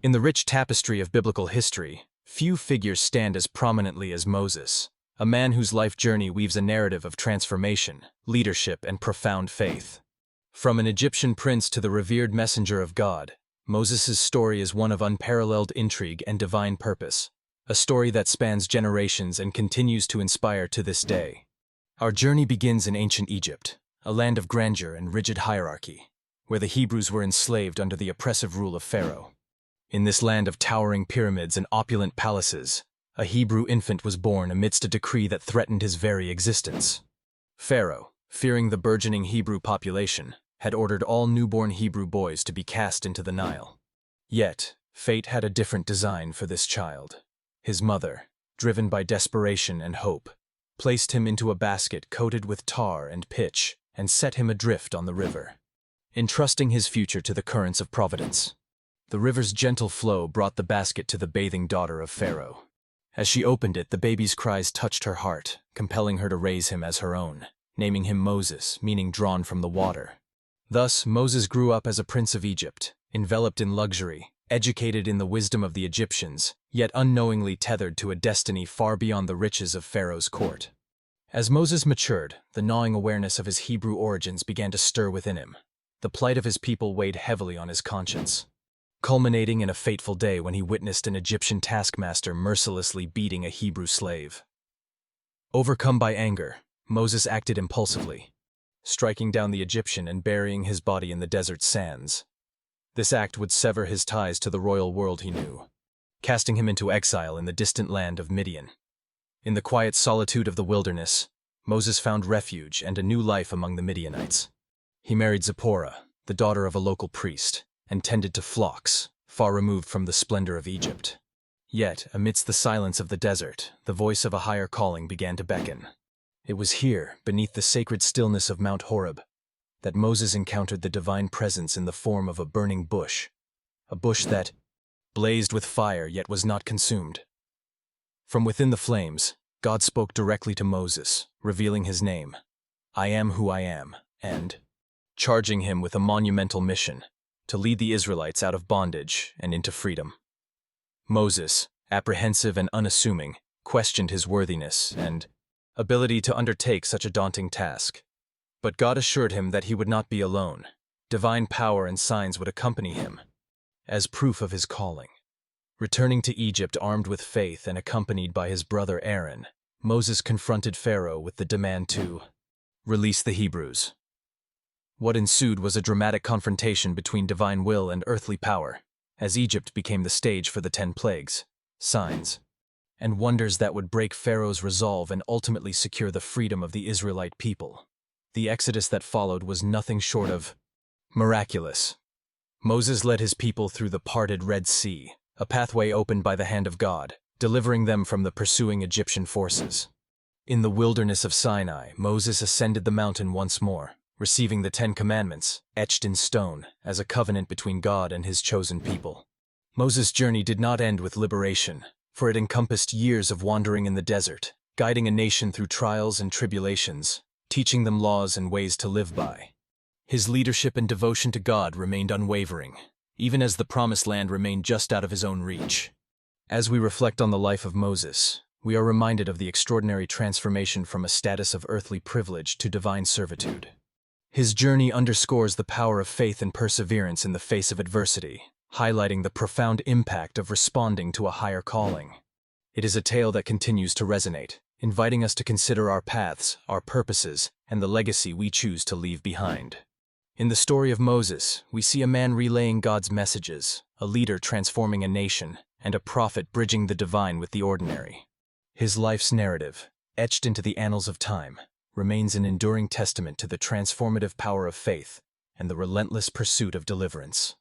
In the rich tapestry of biblical history, few figures stand as prominently as Moses, a man whose life journey weaves a narrative of transformation, leadership, and profound faith. From an Egyptian prince to the revered messenger of God, Moses' story is one of unparalleled intrigue and divine purpose, a story that spans generations and continues to inspire to this day. Our journey begins in ancient Egypt, a land of grandeur and rigid hierarchy, where the Hebrews were enslaved under the oppressive rule of Pharaoh. In this land of towering pyramids and opulent palaces, a Hebrew infant was born amidst a decree that threatened his very existence. Pharaoh, fearing the burgeoning Hebrew population, had ordered all newborn Hebrew boys to be cast into the Nile. Yet, fate had a different design for this child. His mother, driven by desperation and hope, placed him into a basket coated with tar and pitch and set him adrift on the river, entrusting his future to the currents of providence. The river's gentle flow brought the basket to the bathing daughter of Pharaoh. As she opened it, the baby's cries touched her heart, compelling her to raise him as her own, naming him Moses, meaning drawn from the water. Thus, Moses grew up as a prince of Egypt, enveloped in luxury, educated in the wisdom of the Egyptians, yet unknowingly tethered to a destiny far beyond the riches of Pharaoh's court. As Moses matured, the gnawing awareness of his Hebrew origins began to stir within him. The plight of his people weighed heavily on his conscience, culminating in a fateful day when he witnessed an Egyptian taskmaster mercilessly beating a Hebrew slave. Overcome by anger, Moses acted impulsively, striking down the Egyptian and burying his body in the desert sands. This act would sever his ties to the royal world he knew, casting him into exile in the distant land of Midian. In the quiet solitude of the wilderness, Moses found refuge and a new life among the Midianites. He married Zipporah, the daughter of a local priest, and tended to flocks, far removed from the splendor of Egypt. Yet, amidst the silence of the desert, the voice of a higher calling began to beckon. It was here, beneath the sacred stillness of Mount Horeb, that Moses encountered the divine presence in the form of a burning bush, a bush that blazed with fire yet was not consumed. From within the flames, God spoke directly to Moses, revealing his name, "I am who I am," and charging him with a monumental mission, to lead the Israelites out of bondage and into freedom. Moses, apprehensive and unassuming, questioned his worthiness and ability to undertake such a daunting task. But God assured him that he would not be alone. Divine power and signs would accompany him, as proof of his calling. Returning to Egypt armed with faith and accompanied by his brother Aaron, Moses confronted Pharaoh with the demand to release the Hebrews. What ensued was a dramatic confrontation between divine will and earthly power, as Egypt became the stage for the 10 plagues, signs, and wonders that would break Pharaoh's resolve and ultimately secure the freedom of the Israelite people. The exodus that followed was nothing short of miraculous. Moses led his people through the parted Red Sea, a pathway opened by the hand of God, delivering them from the pursuing Egyptian forces. In the wilderness of Sinai, Moses ascended the mountain once more, receiving the 10 Commandments, etched in stone, as a covenant between God and his chosen people. Moses' journey did not end with liberation, for it encompassed years of wandering in the desert, guiding a nation through trials and tribulations, teaching them laws and ways to live by. His leadership and devotion to God remained unwavering, even as the promised land remained just out of his own reach. As we reflect on the life of Moses, we are reminded of the extraordinary transformation from a status of earthly privilege to divine servitude. His journey underscores the power of faith and perseverance in the face of adversity, highlighting the profound impact of responding to a higher calling. It is a tale that continues to resonate, inviting us to consider our paths, our purposes, and the legacy we choose to leave behind. In the story of Moses, we see a man relaying God's messages, a leader transforming a nation, and a prophet bridging the divine with the ordinary. His life's narrative, etched into the annals of time, remains an enduring testament to the transformative power of faith and the relentless pursuit of deliverance.